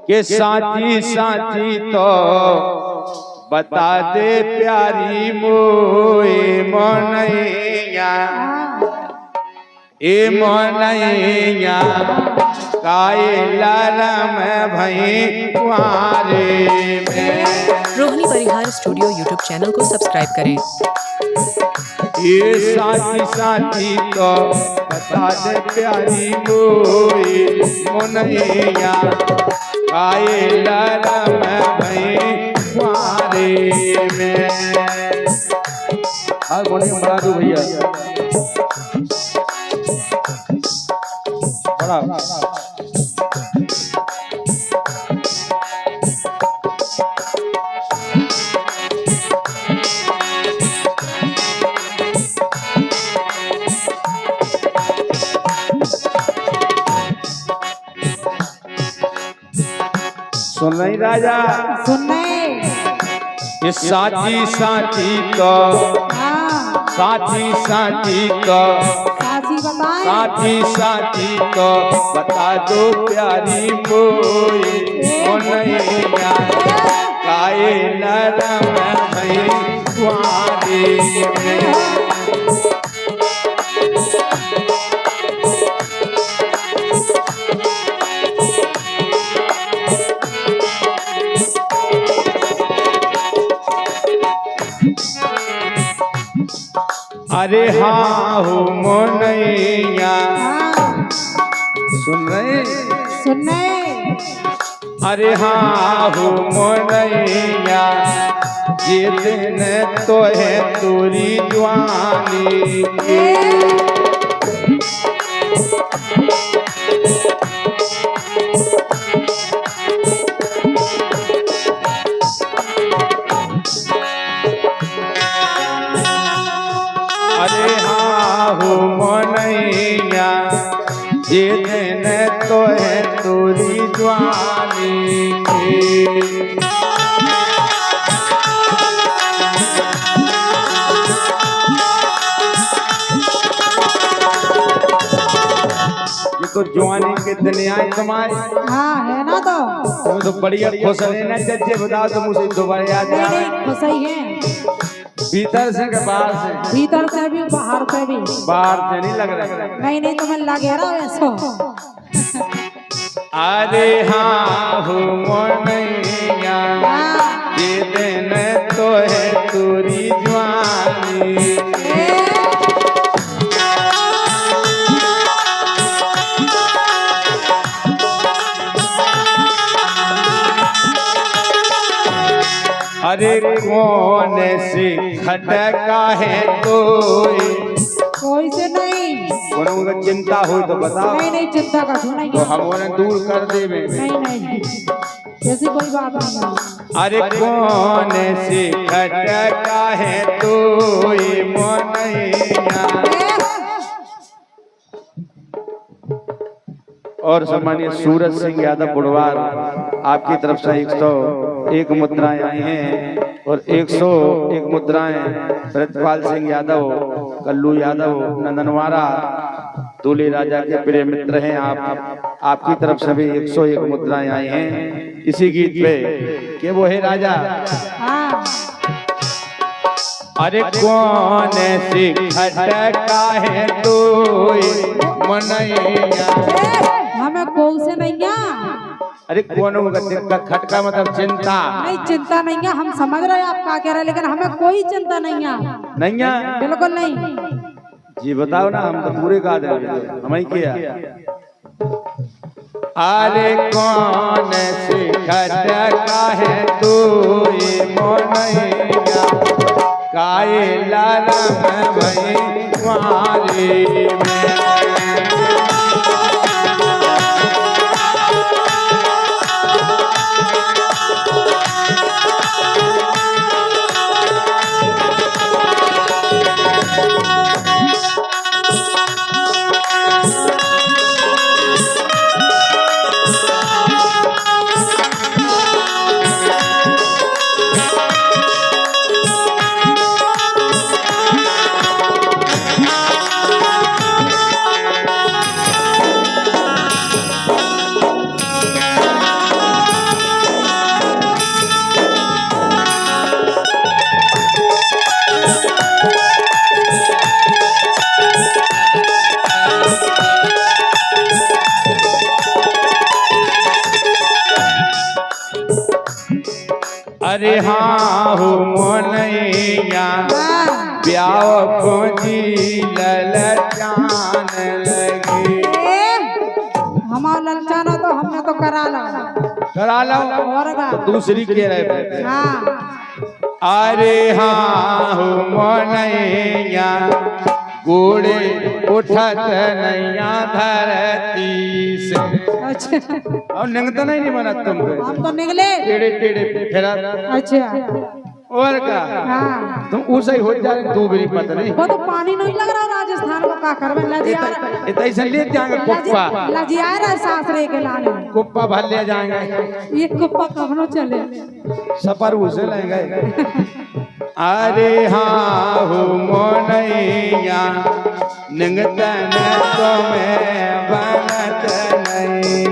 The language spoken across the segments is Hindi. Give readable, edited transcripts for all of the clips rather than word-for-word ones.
के साची साची तो बता दे प्यारी मोए मनैया ए मनैया काए लालम भई कुआरे में। रोहिणी परिहार स्टूडियो यूट्यूब चैनल को सब्सक्राइब करें। ये साची साची तो बता दे प्यारी मोए मनैया काए लालम भई कुआरे में। हारमोनियम बना दो भैया बड़ा। सुन रही राजा? सुन रहे। ये साची साची तो साची साची तो साची साची तो बता दो प्यारी मोए मनैया काए नरम भई कुआरे में। अरे हाँ हो मनैया सुन रहे? सुन रहे। अरे हाँ हो मनैया ये दिन तो है तोरी जवानी अरे हाँ हो मनैया ये दिन तो है तोरी जवानी ये तो जवानी के दिन आए तुम्हारे। हाँ है ना तो तुम तो बढ़िया खुश है ना। जज्जे बताओ तो मुझे दोबारा याद आ नहीं खुश ही है। भीतर से के बाहर से? भीतर से भी बाहर से भी। बाहर से नहीं लग रहा? नहीं नहीं तुम्हें लगे रहा वैसो। अरे हाँ हो मनैया ये दिन तो है तोरी जवानी अरे कौन से खटका है कोई से नहीं। कोनो चिंता हो तो बताओ। नहीं नहीं चिंता का सुनाई तो हम उन्हें दूर कर दे में। नहीं नहीं ऐसी कोई बात नहीं। अरे कौन से खटका है मनैया। और सम्मानित सूरज सिंह यादव बुढ़वार आपकी तरफ से 101 मुद्राएं आई हैं और 101 मुद्राएं ब्रजपाल सिंह यादव, कल्लू यादव, नंदनवारा दूल्हे राजा के प्रिय मित्र हैं आप। आपकी तरफ से भी 101 मुद्राएं आई हैं इसी गीत पे कि वो है राजा। अरे कौन सी खटका है मनैया। हमें कौन से नहीं है। अरे कौन का खटका मतलब चिंता? नहीं चिंता नहीं है। हम समझ रहे हैं आप क्या कह रहे हैं लेकिन हमें कोई चिंता नहीं है। नहीं है? बिल्कुल नहीं। जी बताओ ना हम तो पूरे का दे हमें किया। अरे कौन से खटका है मनैया काए लालम भई कुआरे में। अरे हाँ हो मोनैया ब्याह को जी ललचान लगी। हमारा ललचाना तो हमने तो करा लो और तो दूसरी के रहे। हाँ। अरे हाँ हो मोनैया गोड़े उठत नैया धरती से। अच्छा और निकलता नहीं बना तुमको, हम तो निकले टेढ़े टेढ़े फेरा। अच्छा और का हाँ। तुम उसे हो जाए तू भी पता नहीं। वो तो पानी नहीं लग रहा राजस्थान में, का करबे लजिया इतना ले जाएंगे कुप्पा, लजिया रहा सासरे के लाने कुप्पा भर ले जाएंगे। ये कुप्पा कब चले सफर उसे लेंगे। अरे हाँ हो मोनैया निगतन तुम्हें बनत नहीं।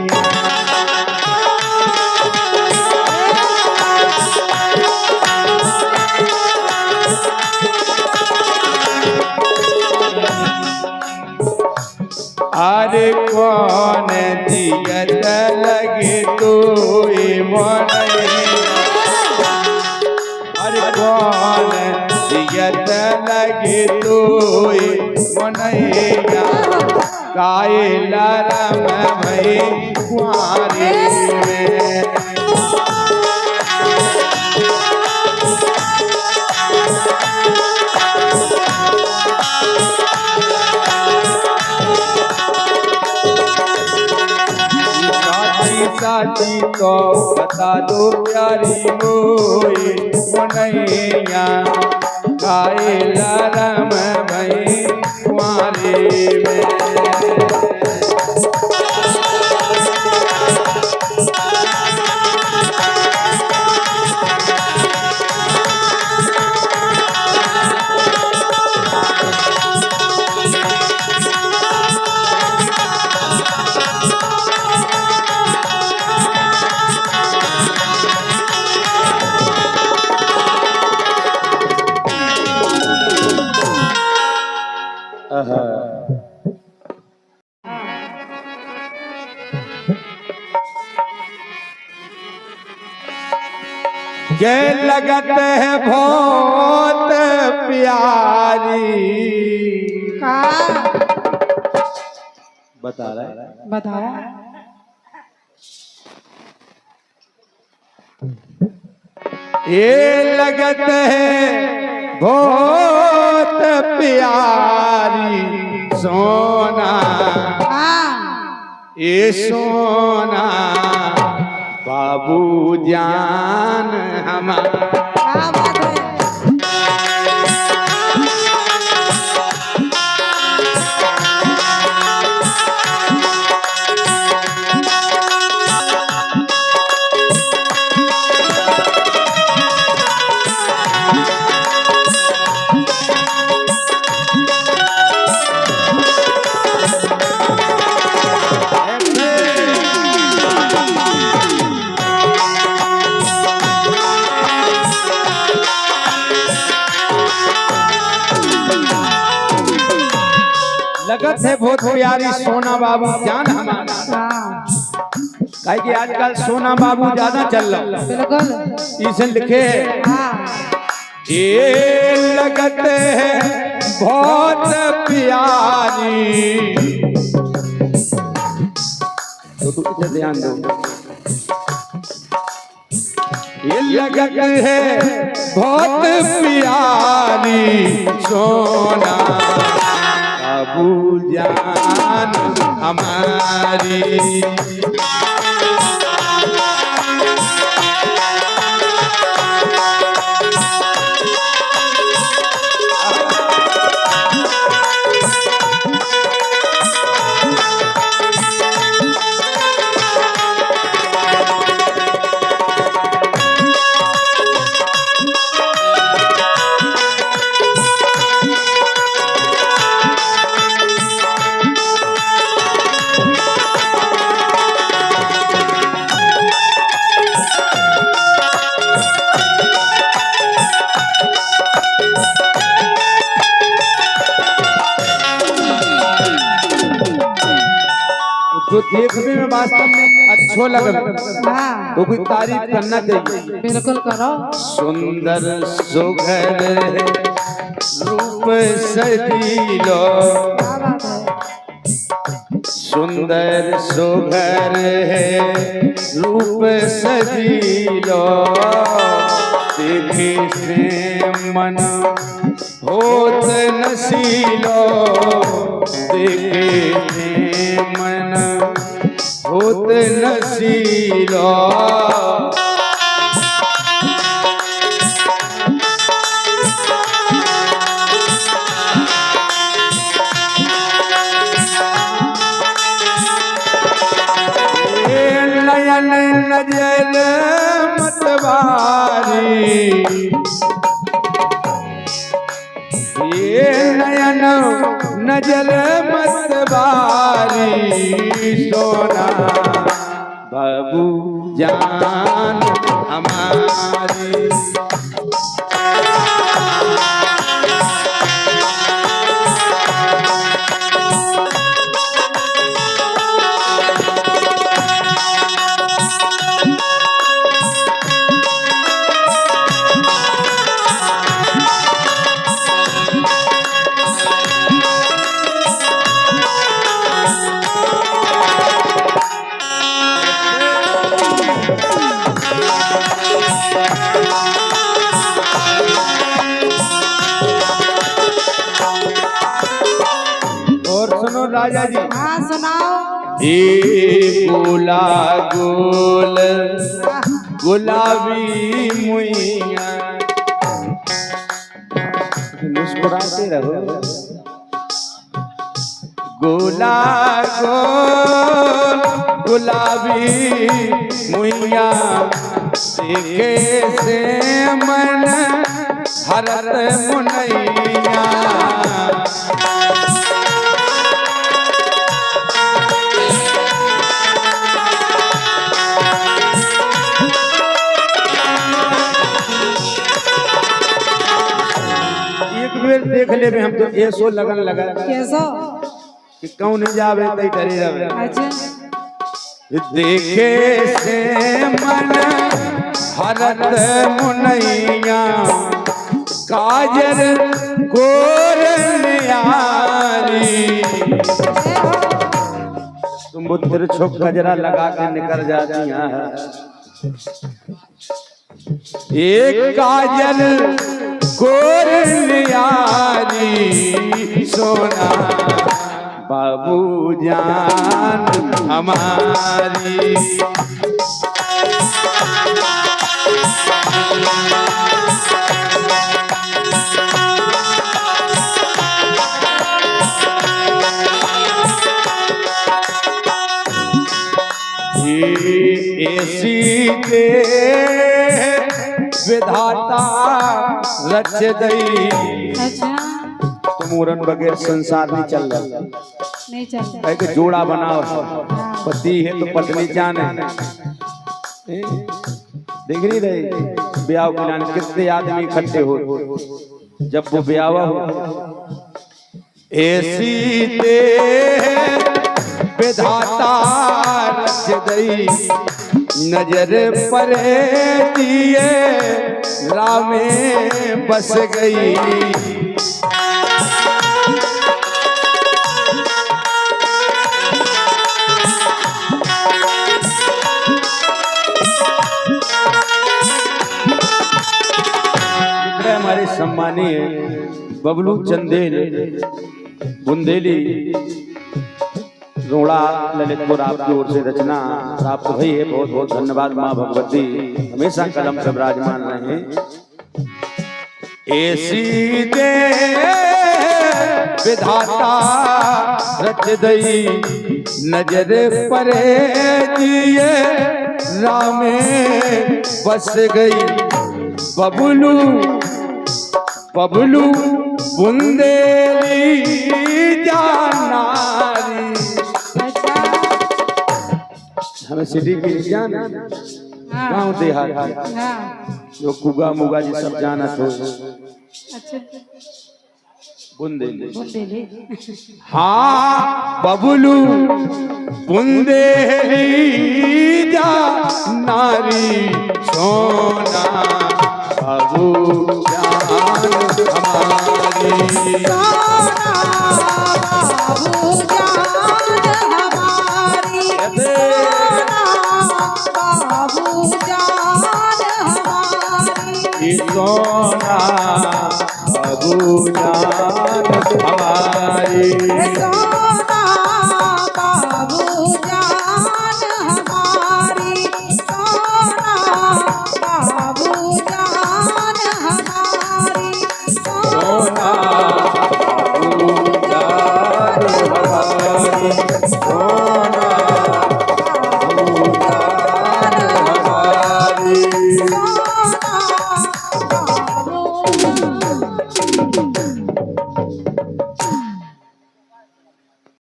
अरे कौन दियत लगे तू मोनैया, अरे कौन दियत लगे तू मोनैया काए लरम भई कुआरे में। साची तो बता दो प्यारी मोई मोनैया काए लरम भई कुआरे में। ये लगत है बहुत प्यारी का बता रहा है। बताओ ये लगत है बहुत प्यारी सोना, हाँ। ये सोना बाबू जान हमारा। क्या बात है। लगत है बहुत प्यारी सोना बाबू जान हमारा। हाँ। काहे कि आजकल सोना बाबू ज्यादा चल रहा। बिल्कुल इसे लिखे हाँ। ये लगत है बहुत प्यारी, तो इसे ध्यान दो। ये लगत है बहुत प्यारी सोना बाबू जान हमारी। जो देखने में वास्तव में अच्छी सो लगन हाँ तो कोई तारीफ करना चाहिए। बिल्कुल करो। सुंदर सुघर रूप सजीलो, क्या बात है। सुंदर सुघर है रूप सजीलो, देखे से मन होत नसीलो, देखे से मन होत नसीलो। नयन नजर मतवारी, ये नयन नजर मतवारी, सोना बाबू जान हमारी। और सुनो राजा जी, हाँ सुनाओ। ए गोला गोल गुलाबी मुइया, मुस्कुराते रहो। गोला गोल गुलाबी मुइया, देखे से मन हरत मुनैया। एक बेर देख लेबे हम तो ऐसो लगन लगा कैसो। कि कौन जावे तई डरे रहे। अच्छा देखे से मन हरत मुनैया, काजर गोर न्यारी, तुम बुद्ध छो गजरा लगा के निकल जाती हैं। एक काजल गोर न्यारी, सोना बाबू जान हमारी। ऐसी दे विधाता रच दई। अच्छा तो मूरन बगैर संसार नहीं चल रहा। नहीं चलता। कहे कि जोड़ा बनाओ, पति है तो पत्नी जाने। देख नहीं रहे ब्याह बनाने कितने आदमी इकट्ठे हो, जब वो ब्याह हो। ऐसी दे विधाता रच दई, नजर पर दिए रामे बस गई। हमारे सम्मानीय बबलू चंदेल बुंदेली रोड़ा ललितपुर आपकी ओर से रचना प्राप्त हुई है। बहुत बहुत धन्यवाद। माँ भगवती हमेशा कलम से विराजमान रहे। ऐसी दे विधाता रच दई, नजर पर दिए रामे बस गई। बबलू बबलू बुंदेली जानारी। हमें सिटी की जान गाँव देहात जो कुगा मुगा जी सब जाना तो। अच्छा बुंदेली। बुंदेली। हाँ बबलू बुंदेली जा नारी सोना बाबू जान हमारी। सोना बाबू जान हमारी। सोना बाबू जान हमारी। सोना बाबू जान हमारी। सोना बाबू जान हमारी। सोना बाबू जान हमारी। सोना बाबू जान हमारी। सोना बाबू जान हमारी।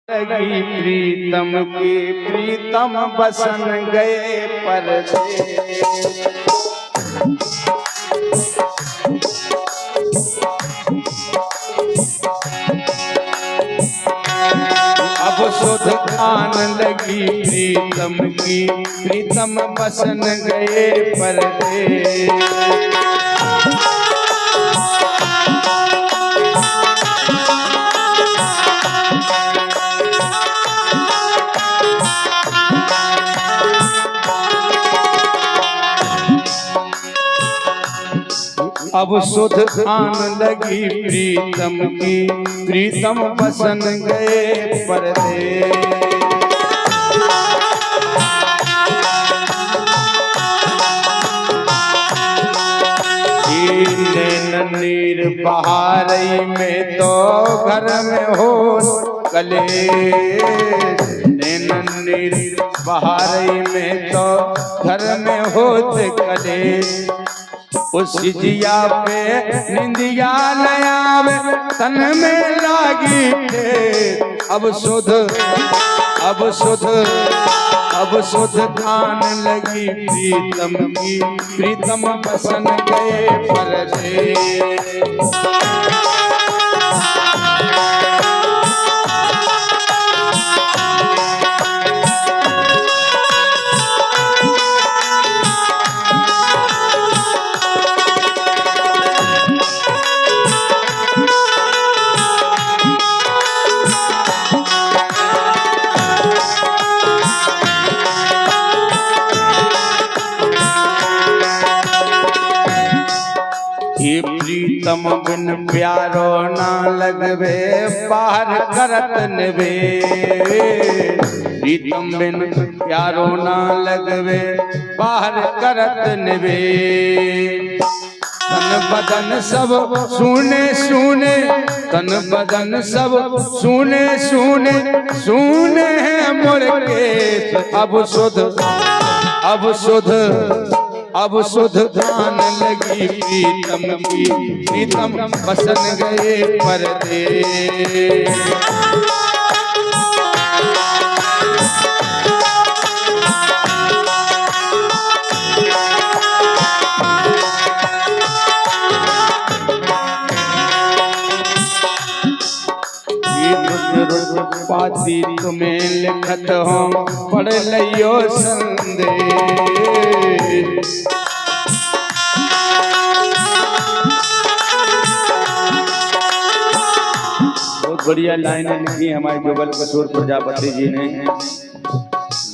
लगी प्रीतम की प्रीतम बसन गए परदेस। अब सुध आन लगी प्रीतम की प्रीतम बसन गए परदेस। अब सुध आन लगी प्रीतम की प्रीतम बसन गए परदेस। नीर बहारई में तो घर में हो कलेश। नीर बहारई में तो घर में होत कलेश। उस जिया पे निंदिया नयावे तन में लागी थे। अब सुध धान लगी प्रीतम की प्रीतम बसन गए परदेस। ये प्रीतम बिन प्यारो ना लगवे बाहर करत नवे। प्रीतम बिन प्यारो ना लगवे बाहर करत नवे। तन बदन सब सुने सुने तन बदन सब सुने सुने सुने हैं मोर केस। अब सुध धान लगी प्रीतम की प्रीतम बसन गए परदेस। पाती तुम्हें लिखत हो पढ़ लियो संदेश। बहुत बढ़िया लाइनें लिखी हमारे जुगल किशोर प्रजापति जी ने।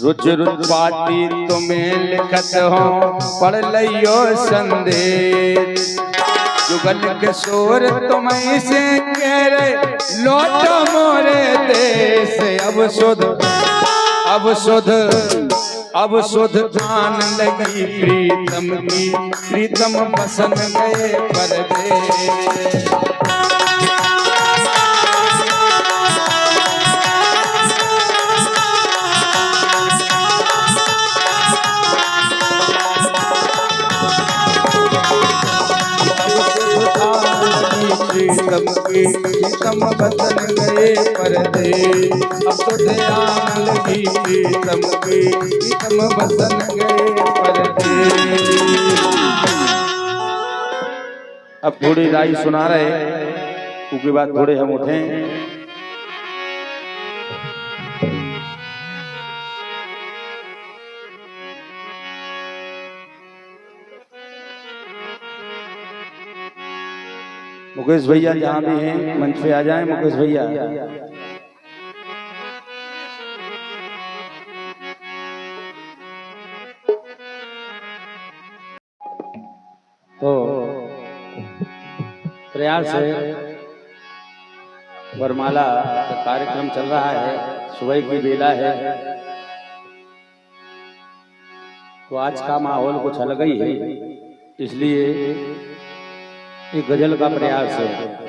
रुच रुच पाती तुम्हें लिखत हो पढ़ लियो संदेश। जुगल किशोर तुम्हें से कह रहे लौटो मोरे देश। अब सुध धान लगी प्रीतम की प्रीतम बसन गए परदेस। प्रीतम की प्रीतम बसन गए परदेस। अब सुध आन लगी प्रीतम की प्रीतम बसन गए परदेस। अब थोड़ी राई सुना रहे उसके बाद थोड़े हम उठें। मुकेश भैया जहाँ भी हैं मंच पे आ जाएं। मुकेश भैया तो प्रयास है, वरमाला का कार्यक्रम चल रहा है, सुबह की बेला है, तो आज का माहौल कुछ अलग ही है, इसलिए एक गजल का प्रयास है।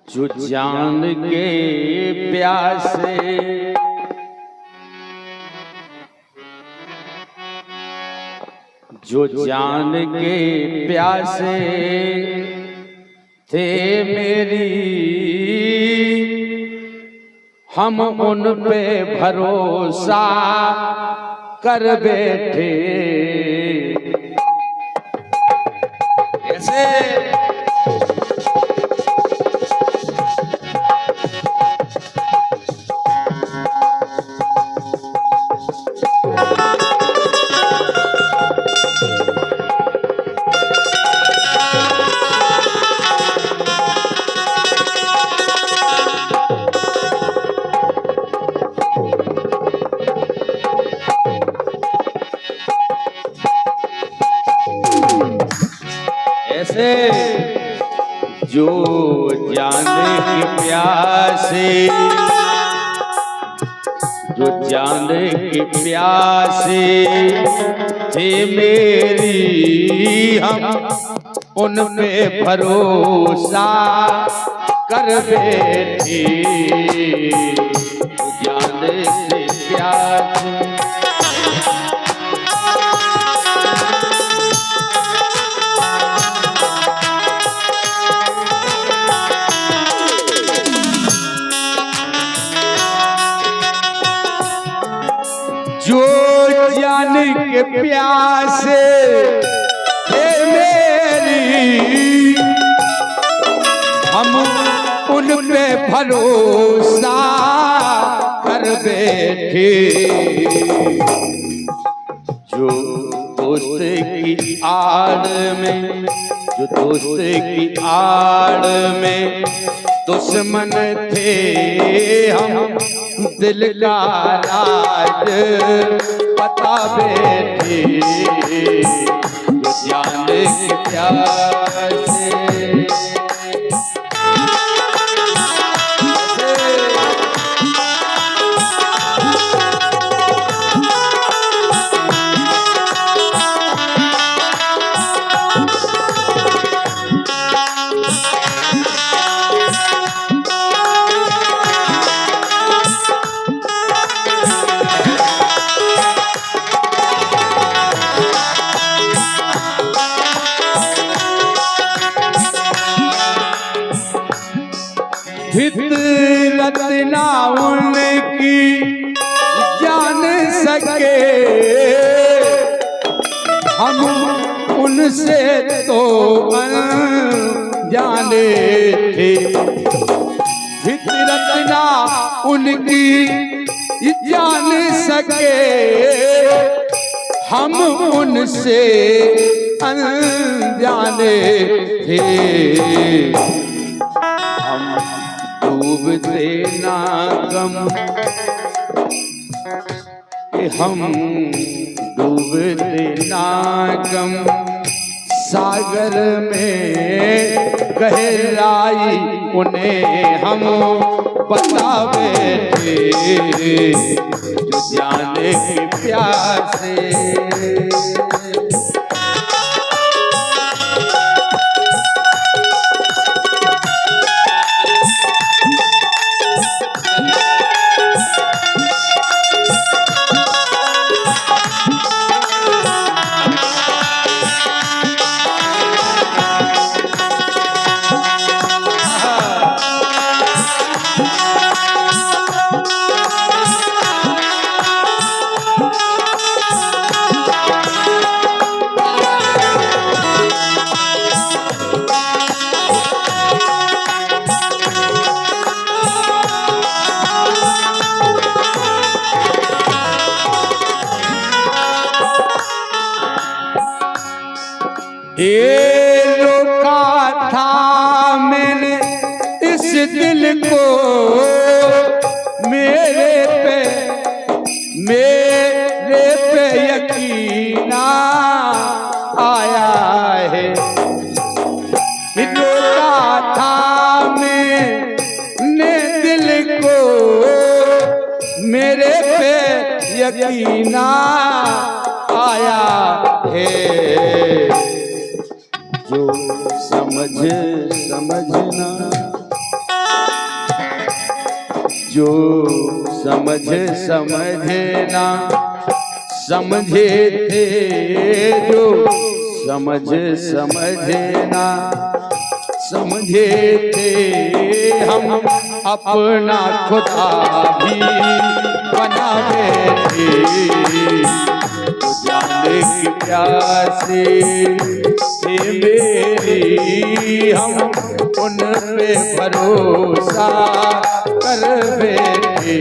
जो जान के प्यासे जो जान के प्यासे थे मेरी, हम उन पे भरोसा कर बैठे। ऐसे जो जाने की प्यासे, जो जाने की प्यासे थे मेरी, हम उन पे भरोसा कर बैठे। जाने की प्यासे जो जान के प्यासे थे मेरी, हम उन पे भरोसा कर बैठे। जो दोस्त की आड़ में, जो दोस्त की आड़ में दुश्मन थे हम, दिल का राज बता बैठे। जो जान के प्यासे फितरत ना उनकी जान सके, हम उनसे तो अनजाने थे। फितरत ना उनकी जान सके, हम उनसे अनजाने थे। हम डूबते ना गम, हम डूबते ना गम सागर में, गहराई उन्हें हम बता बैठे। जो जाने की प्यासे ये रोका था मैंने इस दिल को मेरे पे यकीन आया है। रोका था मैंने दिल को मेरे पे यकीन आया है। जो समझना जो समझना समझे थे, जो समझना समझे थे, हम अपना खुदा भी बना बैठे। जाने की प्यासे थे मेरी, हम उन पे भरोसा कर बैठे।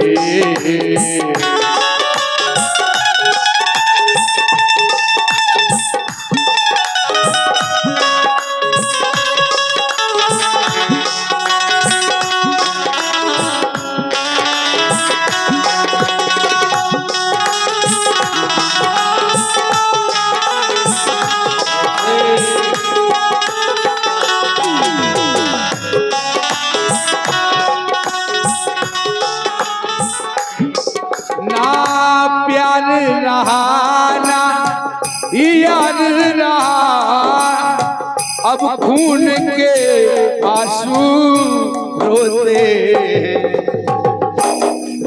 रहा ना यार रहा, अब खून के आंसू रोते।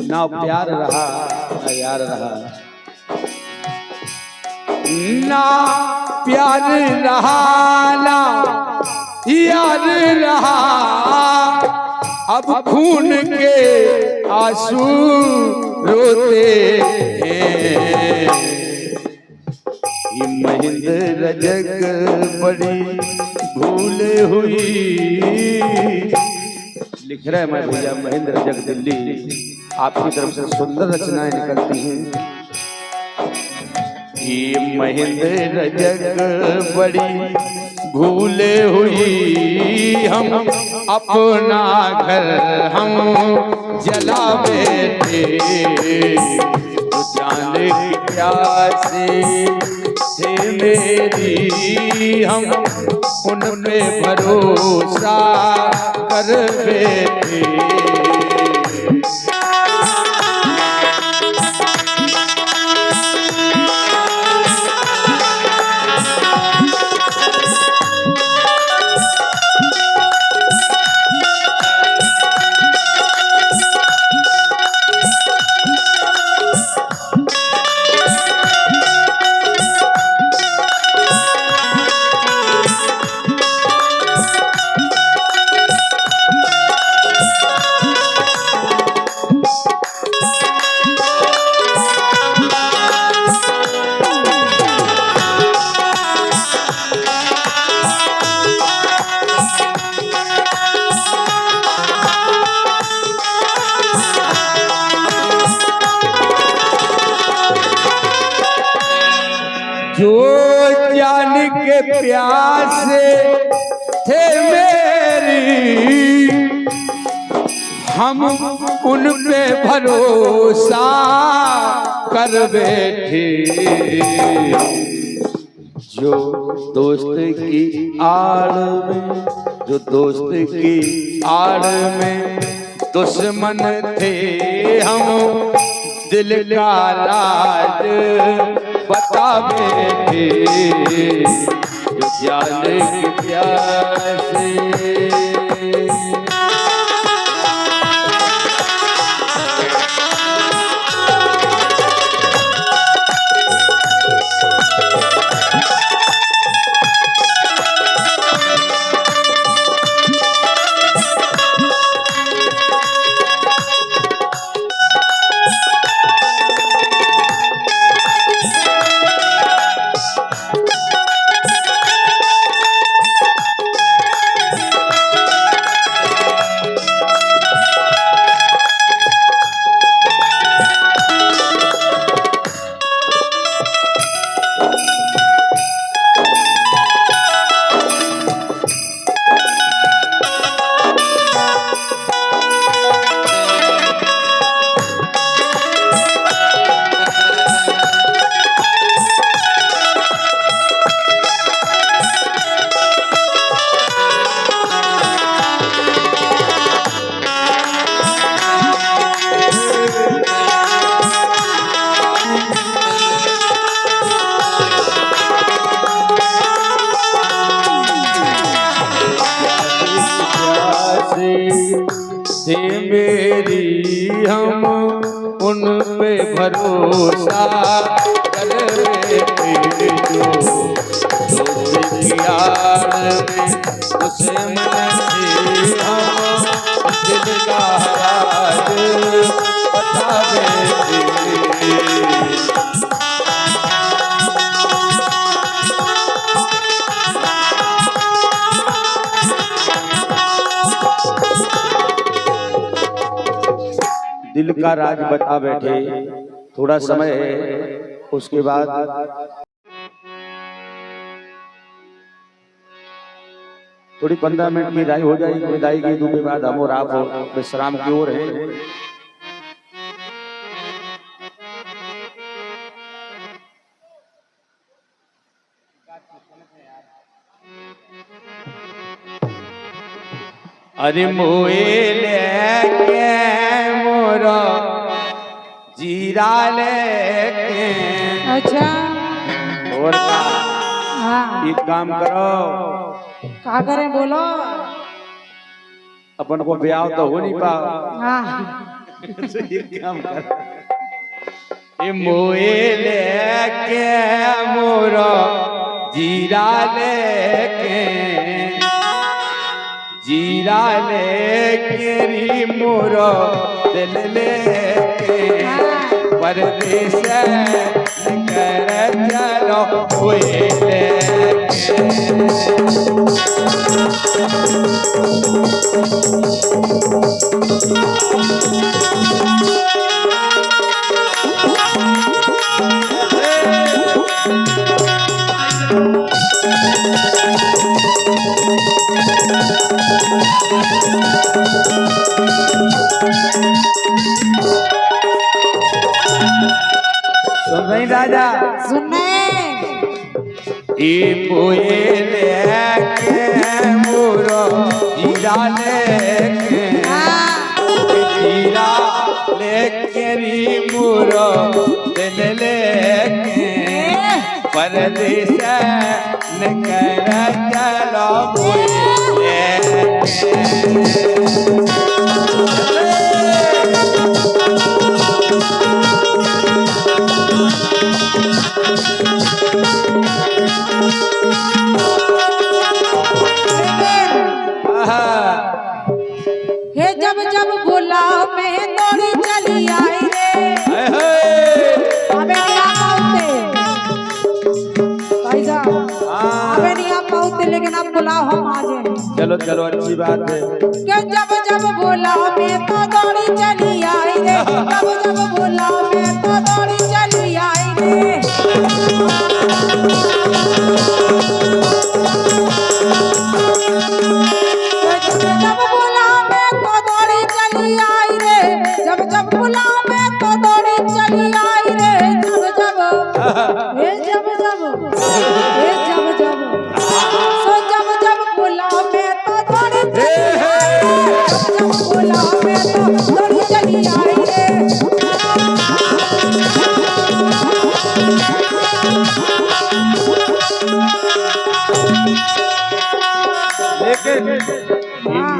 ना प्यार रहा ना यार रहा, ना प्यार रहा ना यार रहा, अब खून के आंसू रोते हैं। ये महेंद्र जग बड़ी भूल हुई, लिख रहा है मैं भैया महेंद्र जग दिल्ली, आपकी तरफ से सुंदर रचनाएं निकलती हैं। ये महेंद्र जग बड़ी भूल हुई, हम अपना घर हम जला बैठे। जाने की प्यासे थे मेरी, हम उन पे भरोसा कर बैठे। जो जान के प्यासे थे मेरी, हम उन पे भरोसा कर बैठे। जो दोस्त की आड़ में, जो दोस्त की आड़ में दुश्मन थे, हम दिल का राज बता बैठे। जो जाने की प्यासे मेरी हम उन पे भरोसा कर बैठे जो दोस्त की आड़ में दुश्मन थे हम दिल का राज बता बैठे। दिल का राज बता बैठे। थोड़ा समय है, उसके बाद थोड़ी 15 मिनट की विदाई हो जाएगी। विदाई के के बाद हम और आप विश्राम की ओर हैं। अरे मोए लेके मोरा जीरा लेके। अच्छा और का हाँ एक काम करो, क्या करें बोलो। अपन को ब्याह तो हो नहीं पा। हाँ एक काम करो, ये मोए लेके मोरा जीरा लेके, जीरा लेके री मोरो दिल लेके परदेश कर चलो हुए लेके। सुन रही राजा? सुनने ई पोए लेके मोरो जीरा लेके, जीरा लेके री मोरो दिल लेके परदेश निकल चलो मुझे हे जब जब बोला मैं दौड़ी चली आई रे। अबे नहीं आ पाते लेकिन अब बुलाओ हम आ जाए। चलो चलो अच्छी बात है। कि जब जब बोला मैं तो दौड़ी चली आई रे। जब जब बोला मैं तो दौड़ी चली आई रे। जब बोला मैं तो दौड़ी चली आई रे। जब जब बोला मैं तो दौड़ी चली आई रे। जब जब हे जब जब हे जब जब सो जब जब बोला मैं तो दौड़ी चली आई रे। जब जब बोला मैं तो दौड़ी चली आई रे।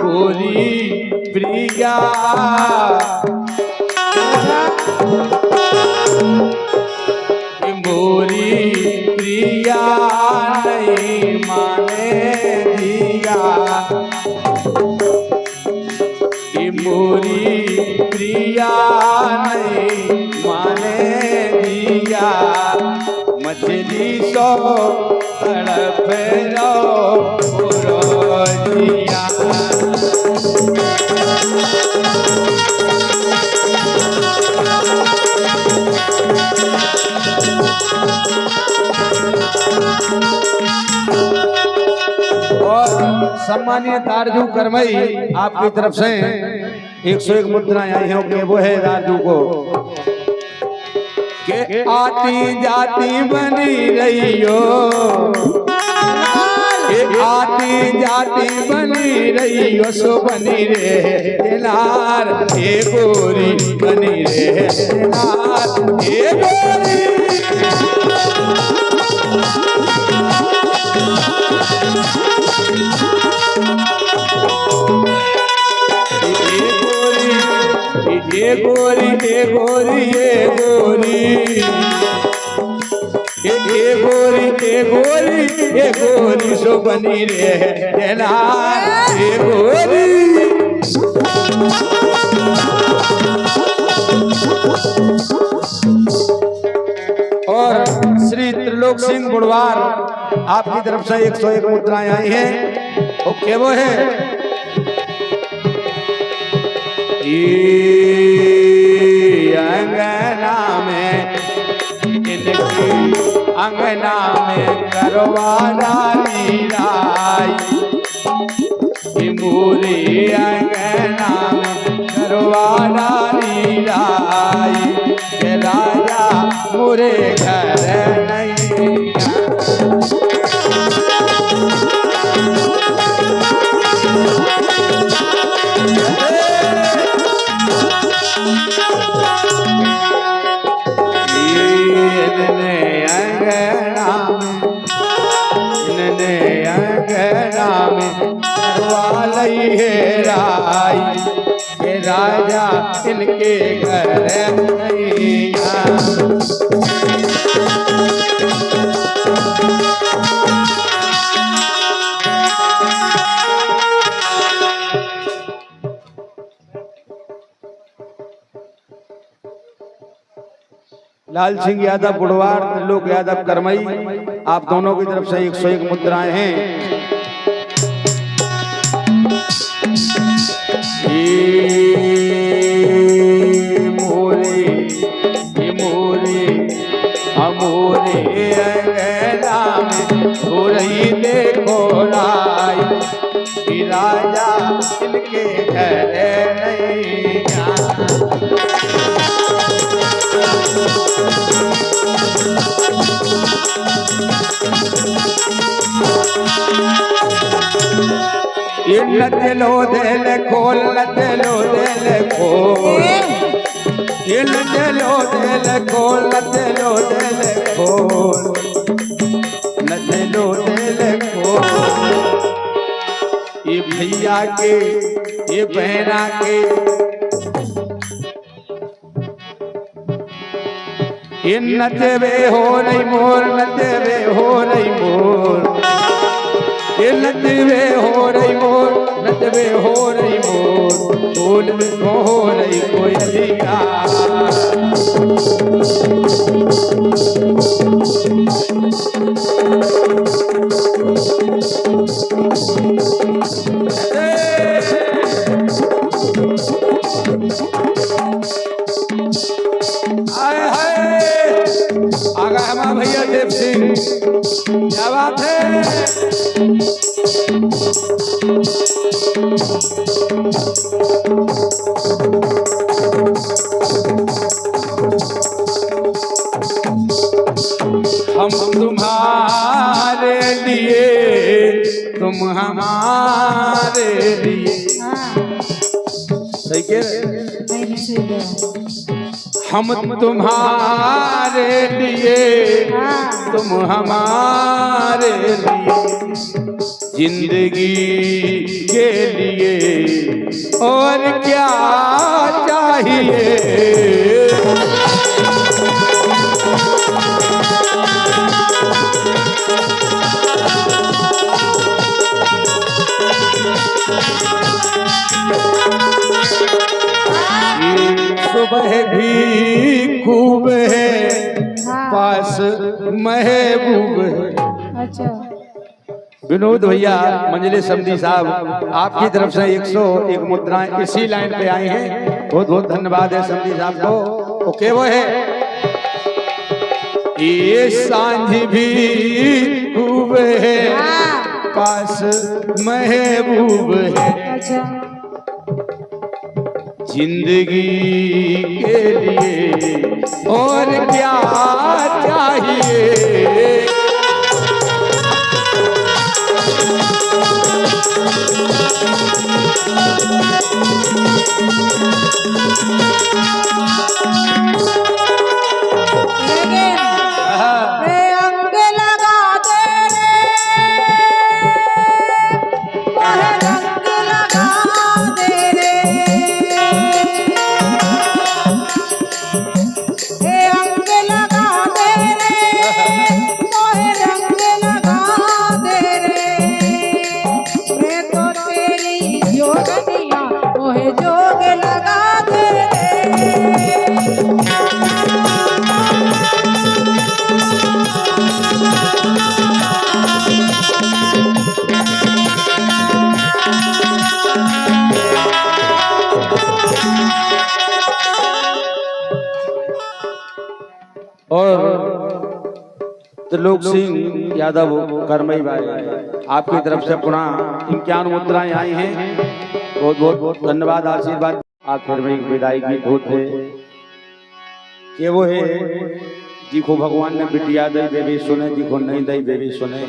गोरी प्रिया मोरी प्रिया नहीं माने दिया। मोरी प्रिया नहीं माने दिया। मछली सो तड़प रो जिया। और सम्मानीय दारजू करमई आपकी तरफ से 101 मुद्राएं आई हैं कि वो है दारजू को के आती जाती बनी रही हो। आती जाती बनी रही हो सो बनी रे नार हे गोरी बनी रे नार हे गोरी। गोरी गोरी ए गोरी ए गोरी ए गोरी ए गोरी ए गोरी सो बनी रे देना ए गोरी। और श्री त्रिलोक सिंह बुढ़वार आपकी तरफ से 101 मुद्राएं आई हैं। ओके वो है अंगना में इनकी अंगना में करवाना लीलाई मूरी अंगना में करवाना लीलाई के राजा मुरे घर नहीं के राजा इनके घर नहीं लाल सिंह यादव बुढ़वार, त्रिलोक यादव करमई, आप दोनों की तरफ से 101 मुद्राएं हैं। मोरे अंगना में हो रही देखो राई राजा इनके घर नहीं नचलो दिल खोल नचलो दिल खोल नचलो दिल खोल नचलो दिल खोल नचलो दिल खोल ये भैया के ये बहना के ये नचवे हो रही मोर नचवे हो रही मोर ये नचवे हो रही मोर नचवे हो रही मोर बोल में हो रही कोयलिया आ गए हमारा भैया देव सिंह, क्या बात है। हम तुम्हारे लिए तुम हमारे लिए, सही कह रहे, हम तुम्हारे लिए तुम हमारे लिए, जिंदगी के लिए और क्या चाहिए। सुबह भी खूब है पास महबूब है। अच्छा विनोद भैया मंजले समधी साहब, आपकी तरफ से 101 मुद्राएं इसी लाइन पे आई हैं। बहुत बहुत धन्यवाद है समधी साहब को। ओके वो है ये सांझ भी खूब है पास महबूब है, अच्छा जिंदगी के लिए और क्या चाहिए। अंग लगा दे रे, रंग लगा दे रे, त्रिलोक सिंह यादव करमई भाई, आपकी तरफ से पुनः 51 मुद्राएं आई हैं। बहुत बहुत धन्यवाद, आशीर्वाद। आखिर में एक विदाई गीत होते कि वो है जिको भगवान ने बिटिया दई बेबी सुने, जिको नहीं दई बेबी सुने।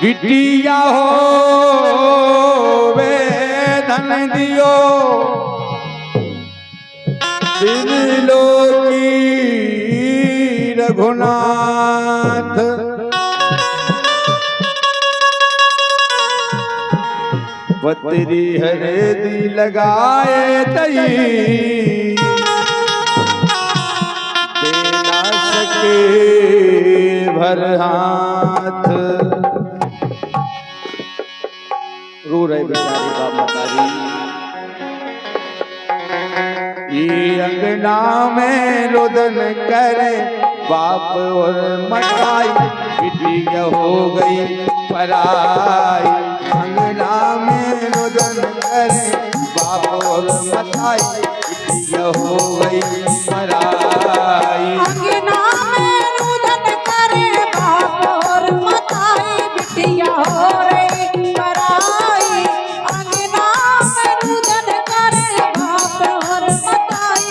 बिटिया हो वे धन दियो त्रिलोकी रघुनाथ, पतरी हरेदी लगाए तई दे ना सके भर हाथ। रो रहे बेचारी बाबा तारी, ये अंगना में रोदन करे बाप और मताई, बिटिया हो गई पराई। अंगना में रोदन करे बाप और मताई, बिटिया हो गई पराई। अंगना में रुदन करे बाप और मताई, बिटिया हो रही पराई। अंगना में रुदन करे बाप और मताई,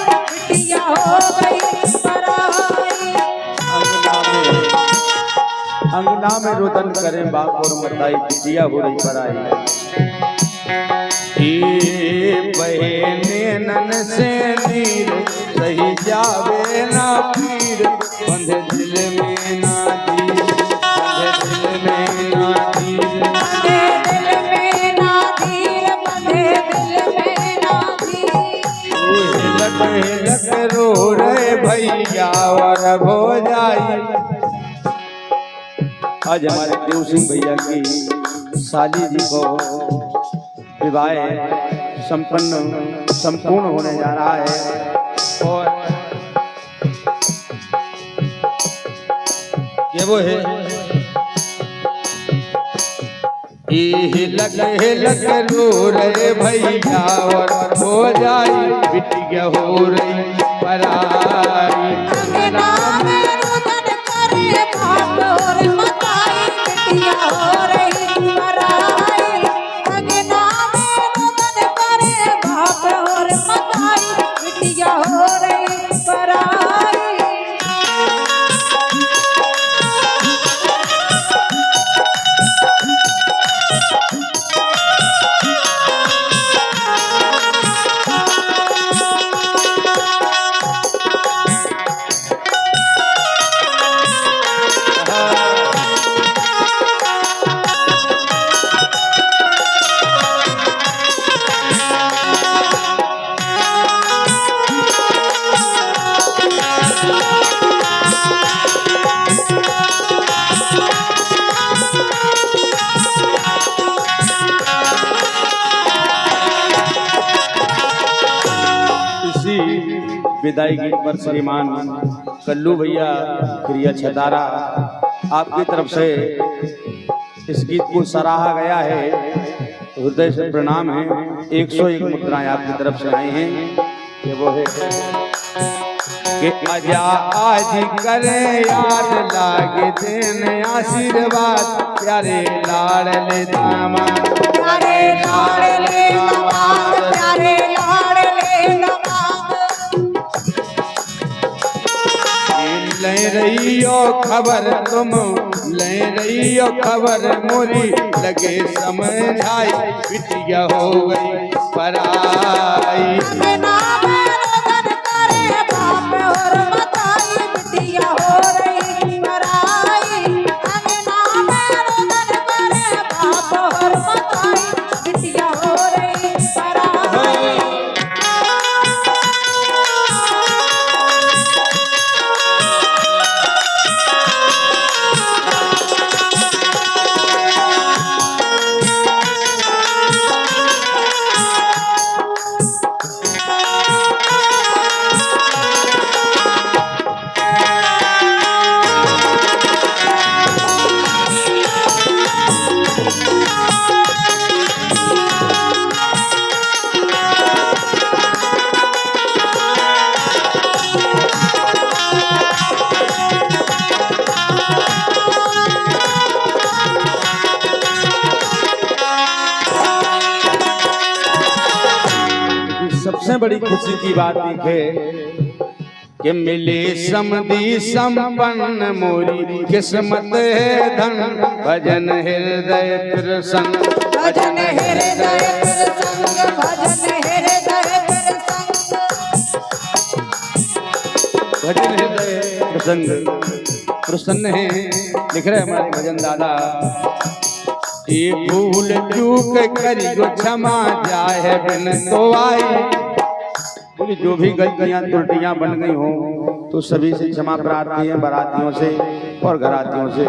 बिटिया हो गई पराई। अंगना में रोदन करे बाप और मताई, बिटिया हो रही पराई। बहने नन से नीर सही जावे ना पीर, बंधे दिल में ना धीर, बंधे दिल में ना धीर, बंधे दिल में ना धीर, बंधे दिल में ना धीर। लग रो रे भैया और हो जाई। आज हमारे देव सिंह भैया की साली जी को विवाह संपूर्ण होने जा रहा है, और ये वो है लग रो रे भैया और हो जाई, बिटिया हो रही पराई। अंगना में रुदन करे बाप और मताई, बिटिया हो रही पराई। अंगना में रुदन करे बाप और मताई, बिटिया हो रही पराई। विदाई गीत पर श्रीमान कल्लू भैया प्रिया छतारा, आपकी तरफ से इस गीत को सराहा गया है, हृदय से प्रणाम है। 101 मुद्राएं आपकी तरफ से आई हैं। ये वो है कि आजा आज करे याद लागे देने आशीर्वाद, प्यारे लाडले दामाद, प्यारे लाडले दामाद, प्यारे लाडले दामाद। ले रही हो खबर तुम, ले रही हो खबर मोरी, लगे समझाई, बिटिया हो गई पराई। अंगना में रुदन करे बाप और मताई, बिटिया हो रही पराई। अंगना में रुदन करे बाप और मताई, बिटिया हो रही पराई। इसमें बड़ी खुशी की बात लिखे कि मिले समधी संपन्न मोरी किस्मत है धन भजन हृदय प्रसन्न भजन हृदय प्रसंग भजन हृदय प्रसंग भजन हृदय प्रसंग प्रसन्न है। लिख रहे हमारे भजन दादा ये भूल चूक करी जो क्षमा जाए बिन तो आई। बोली जो भी गलतियां त्रुटियां बन गई हो तो सभी से क्षमा प्रार्थी है, बारातियों से और घरातियों से।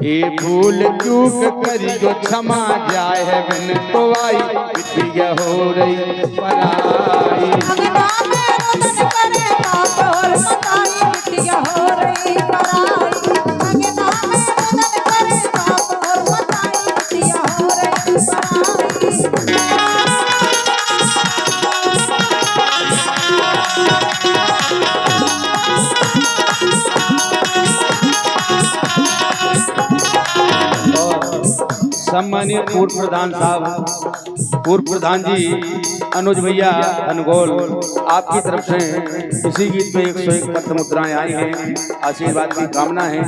ये भूल चूक करी जो क्षमा जाए बिन तो आई बिटिया हो रही पराई। अंगना में रोदन करे बाप और मताई बिटिया हो रही पराई। अंगना में रोदन करे बाप और मताई बिटिया हो रही पराई। सम्मानीय पूर्व प्रधान साहब, पूर्व प्रधान जी अनुज भैया अनगोल, आपकी तरफ से इसी गीत में 101 पत्र मुद्राएं आई हैं। आशीर्वाद की कामना है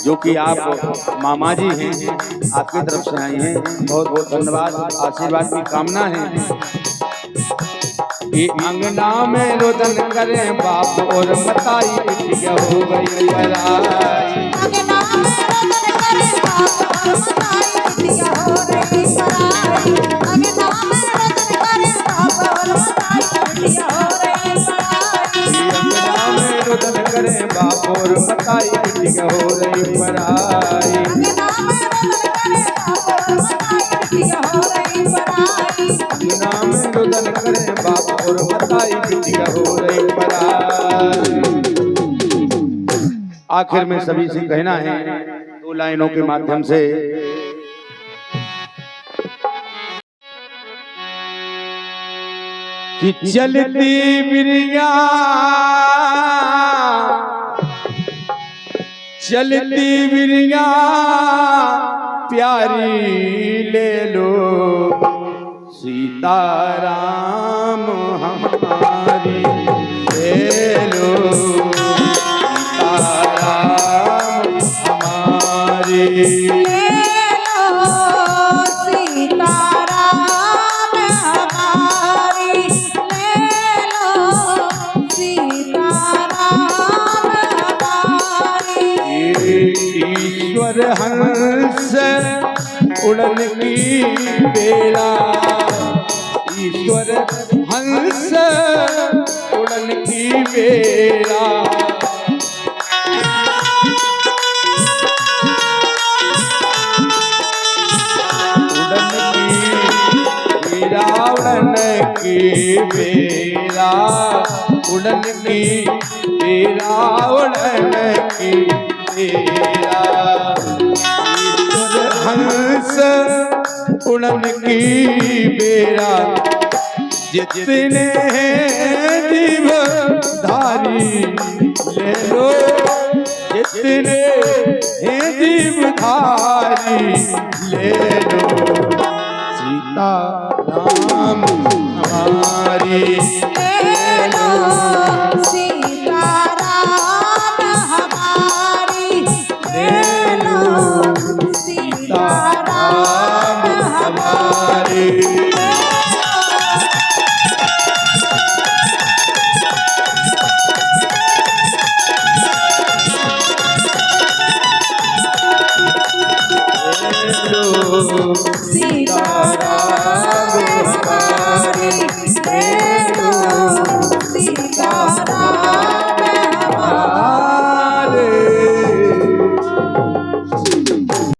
जो कि आप मामा जी हैं, आपकी तरफ से आई हैं। बहुत बहुत धन्यवाद। आशीर्वाद की कामना है। ये अंगना में रोदन करें बाप और मताई बिटिया हो गई पराई। अंगना में रोदन करे बाप और मताई बिटिया हो रही पराई। अंगना में रोदन करे बाप और मताई बिटिया हो रही पराई। अंगना में रोदन करें बाप और मताई बिटिया हो रही पराई। अंगना में रोदन करे बाप और मताई बिटिया हो रही पराई। अंगना में रोदन करें बाप और मताई बिटिया हो रही पराई। आखिर में सभी से कहना है 2 लाइनों के माध्यम से कि चलती बिरिया चलती बिरिया प्यारी ले लो सीताराम हमारी ले लो सीताराम हमारी। ले लो सीताराम हमारी। ले लो सीताराम हमारी। ईश्वर हंस उड़न की बेला ईश्वर हंस उड़न की बेला। उड़न की बेला उड़न की बेला उड़न की बेला। ईश्वर हंस उड़न की बेला जितने जीव धारी ले लो जितने जीव धारी ले लो सीताराम हमारी। ले लो सीताराम हमारी। ले लो सीताराम हमारी। ले लो सीताराम